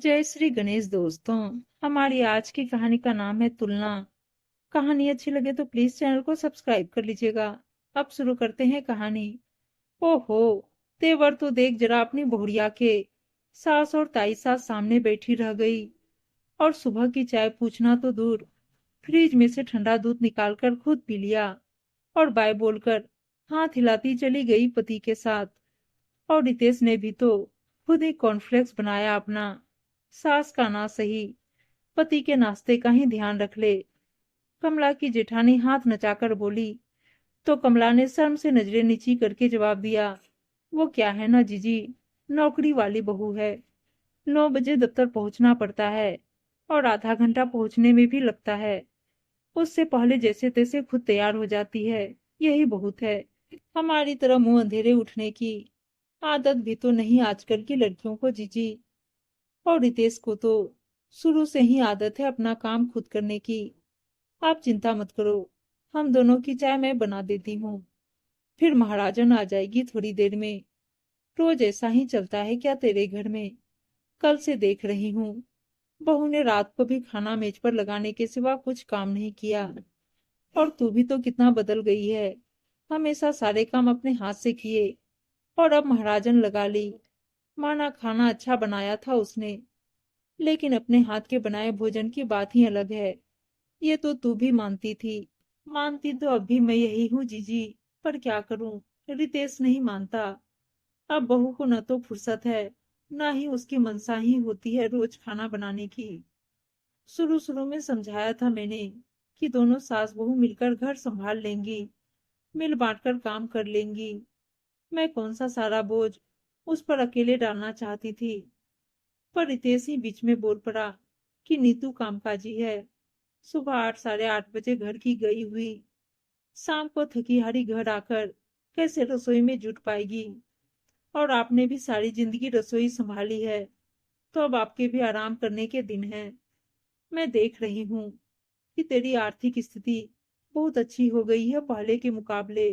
जय श्री गणेश दोस्तों। हमारी आज की कहानी का नाम है तुलना। कहानी अच्छी लगे तो प्लीज चैनल को सब्सक्राइब कर लीजिएगा। अब शुरू करते हैं कहानी। ओहो, तेवर तो देख जरा अपनी बहुरिया के। सास और ताई सास सामने बैठी रह गई और सुबह की चाय पूछना तो दूर, फ्रिज में से ठंडा दूध निकालकर खुद पी लिया और बाय बोलकर हाथ हिलाती चली गई पति के साथ। और रितेश ने भी तो खुद ही कॉर्नफ्लेक्स बनाया अपना। सास का ना सही, पति के नाश्ते का ही ध्यान रख ले। कमला की जेठानी हाथ नचाकर बोली तो कमला ने शर्म से नजरें नीची करके जवाब दिया, वो क्या है ना जीजी, नौकरी वाली बहू है। 9 बजे दफ्तर पहुंचना पड़ता है और आधा घंटा पहुंचने में भी लगता है। उससे पहले जैसे तैसे खुद तैयार हो जाती है, यही बहुत है। हमारी तरह मुंह अंधेरे उठने की आदत भी तो नहीं आजकल की लड़कियों को जीजी। और रितेश को तो शुरू से ही आदत है अपना काम खुद करने की। आप चिंता मत करो, हम दोनों की चाय मैं बना देती हूँ। फिर महाराजन आ जाएगी थोड़ी देर में। रोज ऐसा ही चलता है क्या तेरे घर में? कल से देख रही हूँ, बहू ने रात को भी खाना मेज पर लगाने के सिवा कुछ काम नहीं किया। और तू भी तो कितना बदल गई है, हमेशा सारे काम अपने हाथ से किए और अब महाराजन लगा ली। माना खाना अच्छा बनाया था उसने, लेकिन अपने हाथ के बनाए भोजन की बात ही अलग है। ये तो तू भी मानती थी। मानती तो अब भी मैं यही हूँ जीजी, पर क्या करूँ, रितेश नहीं मानता। अब बहू को न तो फुर्सत है, न ही उसकी मनसा ही होती है रोज खाना बनाने की। शुरू शुरू में समझाया था मैंने कि दोनों सास बहू मिलकर घर संभाल लेंगी, मिल बांट कर काम कर लेंगी। मैं कौन सा सारा बोझ उस पर अकेले डालना चाहती थी। पर रितेश ही बीच में बोल पड़ा कि नीतू कामकाजी है। सुबह 8 साढ़े 8 बजे घर की गई हुई, शाम को थकी हारी घर आकर कैसे रसोई में जुट पाएगी। और आपने भी सारी जिंदगी रसोई संभाली है, तो अब आपके भी आराम करने के दिन हैं। मैं देख रही हूँ कि तेरी आर्थिक स्थिति बहुत अच्छी हो गई है पहले के मुकाबले।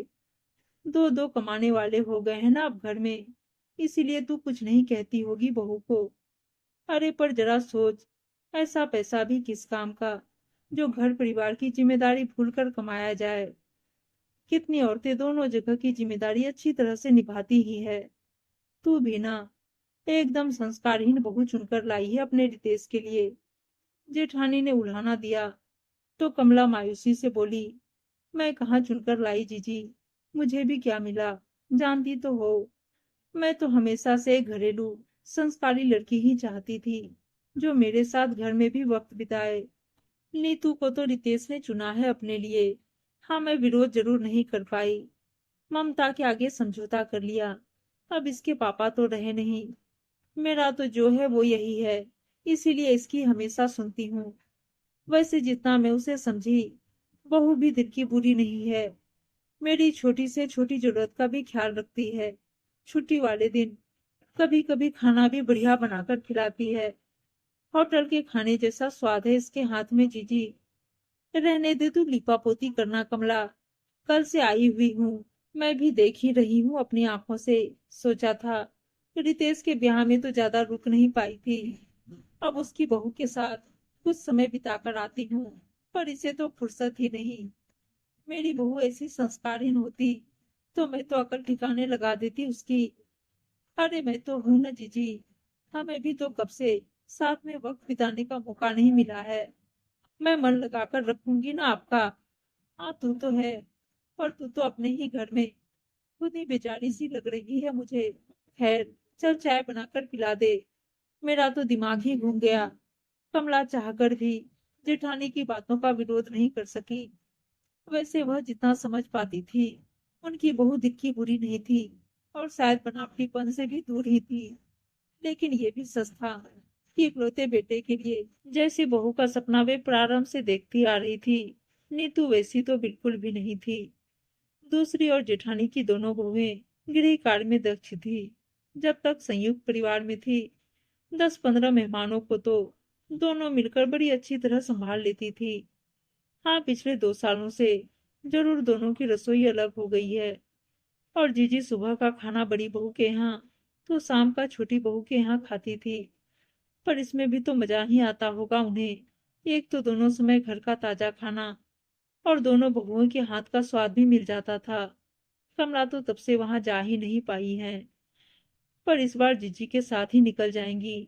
दो दो कमाने वाले हो गए हैं ना अब घर में, इसीलिए तू कुछ नहीं कहती होगी बहू को। अरे पर जरा सोच, ऐसा पैसा भी किस काम का जो घर परिवार की जिम्मेदारी भूलकर कमाया जाए। कितनी औरतें दोनों जगह की जिम्मेदारी अच्छी तरह से निभाती ही है। तू भी ना एकदम संस्कारहीन बहू चुनकर लाई है अपने रितेश के लिए। जेठानी ने उल्हाना दिया तो कमला मायूसी से बोली, मैं कहाँ चुनकर लाई जीजी, मुझे भी क्या मिला, जानती तो हो। मैं तो हमेशा से एक घरेलू संस्कारी लड़की ही चाहती थी, जो मेरे साथ घर में भी वक्त बिताए। नीतू को तो रितेश ने चुना है अपने लिए। हाँ, मैं विरोध जरूर नहीं कर पाई, ममता के आगे समझौता कर लिया। अब इसके पापा तो रहे नहीं, मेरा तो जो है वो यही है, इसीलिए इसकी हमेशा सुनती हूँ। वैसे जितना मैं उसे समझी, बहू भी दिल की बुरी नहीं है। मेरी छोटी से छोटी जरूरत का भी ख्याल रखती है। छुट्टी वाले दिन कभी कभी खाना भी बढ़िया बनाकर खिलाती है। होटल के खाने जैसा स्वाद है इसके हाथ में जीजी। रहने दे तू लिपापोती करना कमला, कल से आई हुई हूँ, मैं भी देख ही रही हूँ अपनी आंखों से। सोचा था रितेश के ब्याह में तो ज्यादा रुक नहीं पाई थी, अब उसकी बहू के साथ कुछ समय बिताकर आती हूँ, पर इसे तो फुर्सत ही नहीं। मेरी बहू ऐसी संस्कारहीन होती तो मैं तो अकल ठिकाने लगा देती उसकी। अरे मैं तो हूं ना जीजी, हमें भी तो कब से साथ में वक्त बिताने का मौका नहीं मिला है। मैं मन लगाकर रखूंगी ना आपका। हाँ तू तो है, पर तू तो अपने ही घर में खुद ही बेचारी सी लग रही है मुझे। खैर, चल चाय बनाकर पिला दे, मेरा तो दिमाग ही घूम गया। कमला चाहकर भी जेठानी की बातों का विरोध नहीं कर सकी। वैसे वह जितना समझ पाती थी, उनकी बहू दिल की बुरी नहीं थी और शायद बनावटीपन से भी दूर ही थी। लेकिन ये भी सच था कि इकलौते बेटे के लिए जैसी बहू का सपना वे प्रारंभ से देखती आ रही थी, नीतू वैसी तो बिल्कुल भी नहीं थी। दूसरी ओर जेठानी की दोनों बहुएं गृह कार्य में दक्ष थी। जब तक संयुक्त परिवार में थी, 10-15 मेहमानों को तो दोनों मिलकर बड़ी अच्छी तरह संभाल लेती थी। हाँ, पिछले 2 सालों से जरूर दोनों की रसोई अलग हो गई है। और जीजी सुबह का खाना बड़ी बहू के यहाँ तो शाम का छोटी बहू के यहाँ खाती थी। पर इसमें भी तो मजा ही आता होगा उन्हें। एक तो दोनों समय घर का ताजा खाना और दोनों बहुओं के हाथ का स्वाद भी मिल जाता था। कमला तो तब से वहां जा ही नहीं पाई है, पर इस बार जीजी के साथ ही निकल जाएंगी।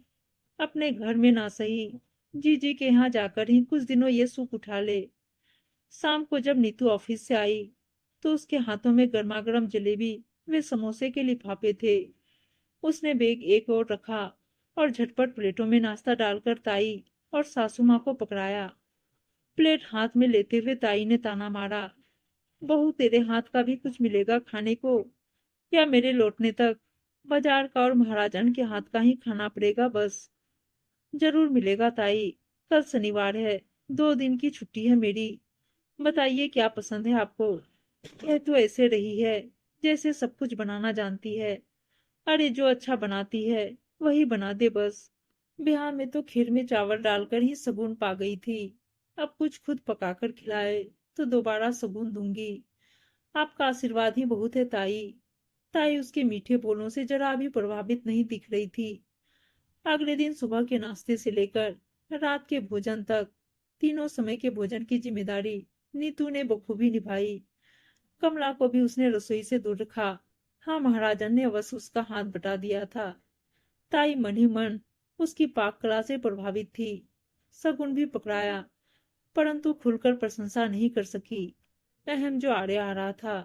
अपने घर में ना सही, जीजी के यहाँ जाकर ही कुछ दिनों ये सुख उठा ले। शाम को जब नीतू ऑफिस से आई तो उसके हाथों में गर्मा गर्म जलेबी वे समोसे के लिफाफे थे। उसने बैग एक ओर रखा और झटपट प्लेटों में नाश्ता डालकर ताई और सासू माँ को पकड़ाया। प्लेट हाथ में लेते हुए ताई ने ताना मारा, बहू तेरे हाथ का भी कुछ मिलेगा खाने को, या मेरे लौटने तक बाजार का और महाराजन के हाथ का ही खाना पड़ेगा बस। जरूर मिलेगा ताई, कल शनिवार है, 2 दिन की छुट्टी है मेरी। बताइए क्या पसंद है आपको। यह तो ऐसे रही है जैसे सब कुछ बनाना जानती है। अरे जो अच्छा बनाती है वही बना दे बस। बिहार में तो खीर में चावल डालकर ही शगुन पा गई थी। अब कुछ खुद पकाकर खिलाए तो दोबारा शगुन दूंगी। आपका आशीर्वाद ही बहुत है ताई। ताई उसके मीठे बोलों से जरा भी प्रभावित नहीं दिख रही थी। अगले दिन सुबह के नाश्ते से लेकर रात के भोजन तक तीनों समय के भोजन की जिम्मेदारी नीतू ने बखूबी निभाई। कमला को भी उसने रसोई से दूर रखा। हाँ, महाराजन ने अवश्य उसका हाथ बटा दिया था। ताई मन ही मन उसकी पाक कला से प्रभावित थी। सगुन भी पकड़ाया, परंतु खुलकर प्रशंसा नहीं कर सकी। अहम जो आड़े आ रहा था।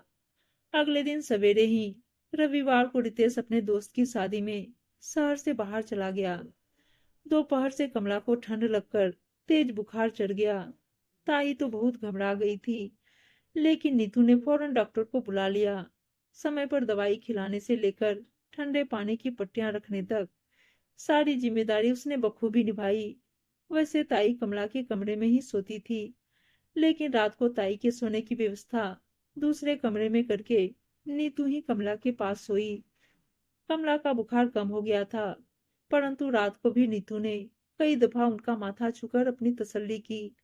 अगले दिन सवेरे ही, रविवार को, रितेश अपने दोस्त की शादी में शहर से बाहर चला गया। दोपहर से कमला को ठंड लगकर तेज बुखार चढ़ गया। ताई तो बहुत घबरा गई थी, लेकिन नीतू ने फौरन डॉक्टर को बुला लिया। समय पर दवाई खिलाने से लेकर ठंडे पानी की पट्टियां रखने तक सारी जिम्मेदारी उसने बखूबी निभाई। वैसे ताई कमला के कमरे में ही सोती थी, लेकिन रात को ताई के सोने की व्यवस्था दूसरे कमरे में करके नीतू ही कमला के पास सोई। कमला का बुखार कम हो गया था, परंतु रात को भी नीतू ने कई दफा उनका माथा छूकर अपनी तसल्ली की।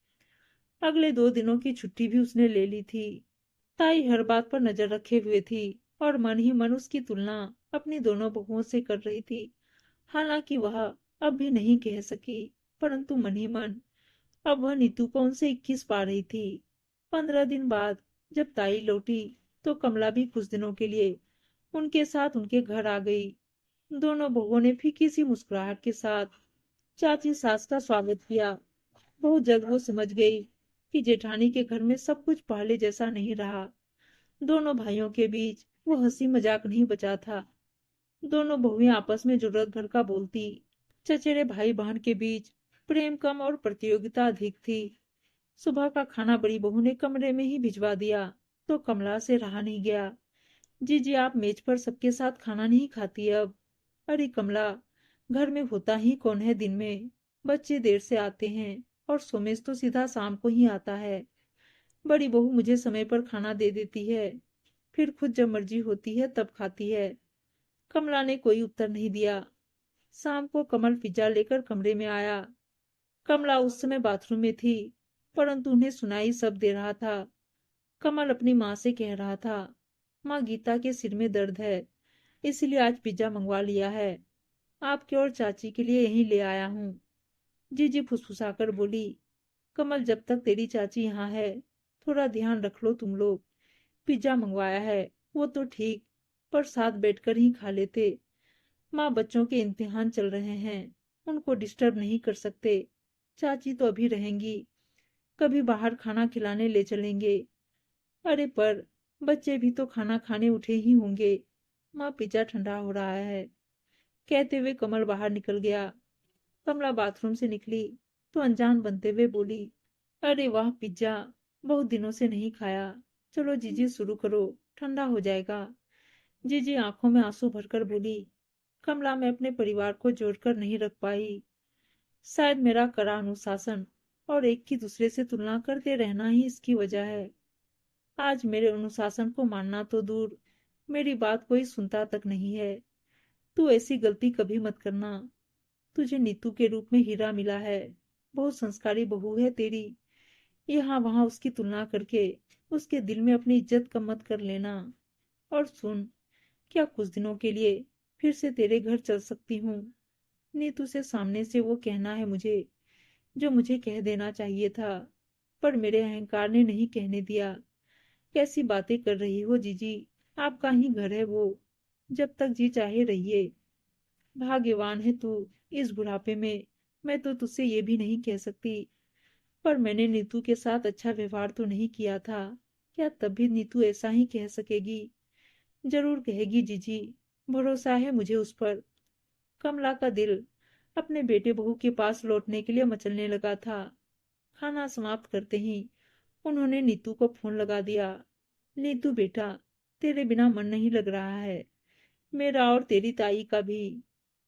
अगले 2 दिनों की छुट्टी भी उसने ले ली थी। ताई हर बात पर नजर रखे हुए थी और मन ही मन उसकी तुलना अपनी दोनों बहुओं से कर रही थी। हालांकि वह अब भी नहीं कह सकी, परंतु मन ही मन अब वह नीतू को उनसे 21 पा रही थी। 15 दिन बाद जब ताई लौटी तो कमला भी कुछ दिनों के लिए उनके साथ उनके घर आ गई। दोनों बहुओं ने फीकी सी मुस्कुराहट के साथ चाची सास का स्वागत किया। बहुत जल्द वो समझ गई कि जेठानी के घर में सब कुछ पहले जैसा नहीं रहा। दोनों भाइयों के बीच वो हंसी मजाक नहीं बचा था। दोनों बहुएं आपस में जरूरत भर का बोलती। चचेरे भाई बहन के बीच प्रेम कम और प्रतियोगिता अधिक थी। सुबह का खाना बड़ी बहू ने कमरे में ही भिजवा दिया तो कमला से रहा नहीं गया। जी आप मेज पर सबके साथ खाना नहीं खाती अब। अरे कमला, घर में होता ही कौन है दिन में। बच्चे देर से आते हैं और सोमेश तो सीधा शाम को ही आता है। बड़ी बहू मुझे समय पर खाना दे देती है, फिर खुद जब मर्जी होती है तब खाती है। कमला ने कोई उत्तर नहीं दिया। शाम को कमल पिज्जा लेकर कमरे में आया। कमला उस समय बाथरूम में थी, परंतु उन्हें सुनाई सब दे रहा था। कमल अपनी माँ से कह रहा था, माँ गीता के सिर में दर्द है, इसलिए आज पिज्जा मंगवा लिया है। आपके और चाची के लिए यहीं ले आया हूँ। जीजी फुसफुसाकर बोली, कमल जब तक तेरी चाची यहाँ है थोड़ा ध्यान रख लो तुम लोग। पिज्जा मंगवाया है वो तो ठीक, पर साथ बैठकर ही खा लेते। माँ बच्चों के इम्तिहान चल रहे हैं, उनको डिस्टर्ब नहीं कर सकते। चाची तो अभी रहेंगी, कभी बाहर खाना खिलाने ले चलेंगे। अरे पर बच्चे भी तो खाना खाने उठे ही होंगे। माँ पिज्जा ठंडा हो रहा है। कहते हुए कमल बाहर निकल गया। कमला बाथरूम से निकली तो अनजान बनते हुए बोली, अरे वाह पिज्जा, बहुत दिनों से नहीं खाया। चलो जीजी शुरू करो, ठंडा हो जाएगा। जीजी आंखों में आंसू भरकर बोली, कमला मैं अपने परिवार को जोड़कर नहीं रख पाई। शायद मेरा कड़ा अनुशासन और एक की दूसरे से तुलना करते रहना ही इसकी वजह है। आज मेरे अनुशासन को मानना तो दूर, मेरी बात कोई सुनता तक नहीं है। तू ऐसी गलती कभी मत करना। तुझे नीतू के रूप में हीरा मिला है, बहुत संस्कारी बहू है तेरी। यहाँ वहां उसकी तुलना करके उसके दिल में अपनी इज्जत कम मत कर लेना। और सुन, क्या कुछ दिनों के लिए फिर से तेरे घर चल सकती हूँ? नीतू से सामने से वो कहना है मुझे जो मुझे कह देना चाहिए था, पर मेरे अहंकार ने नहीं कहने दिया। कैसी बातें कर रही हो जीजी, आपका ही घर है वो, जब तक जी चाहे रहिए। भाग्यवान है तू, इस बुढ़ापे में। मैं तो तुझसे ये भी नहीं कह सकती, पर मैंने नीतू के साथ अच्छा व्यवहार तो नहीं किया था। क्या तभी नीतू ऐसा ही कह सकेगी? जरूर कहेगी जीजी, भरोसा है मुझे उस पर। कमला का दिल अपने बेटे बहू के पास लौटने के लिए मचलने लगा था। खाना समाप्त करते ही उन्होंने नीतू को फोन लगा दिया। नीतू बेटा, तेरे बिना मन नहीं लग रहा है, मेरा और तेरी ताई का भी।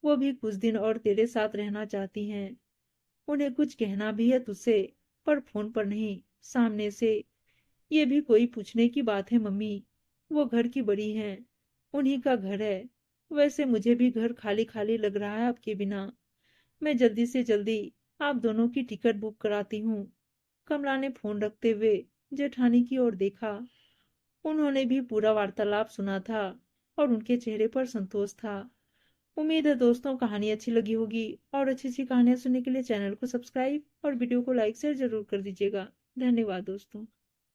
वो भी कुछ दिन और तेरे साथ रहना चाहती हैं। उन्हें कुछ कहना भी है तुझसे, पर फोन पर नहीं, सामने से। ये भी कोई पूछने की बात है मम्मी? वो घर की बड़ी हैं, उन्हीं का घर है। वैसे मुझे भी घर खाली खाली लग रहा है आपके बिना। मैं जल्दी से जल्दी आप दोनों की टिकट बुक कराती हूँ। कमला ने फोन रखते हुए जेठानी की ओर देखा। उन्होंने भी पूरा वार्तालाप सुना था और उनके चेहरे पर संतोष था। उम्मीद है दोस्तों कहानी अच्छी लगी होगी, और अच्छी अच्छी कहानियां सुनने के लिए चैनल को सब्सक्राइब और वीडियो को लाइक शेयर जरूर कर दीजिएगा। धन्यवाद दोस्तों।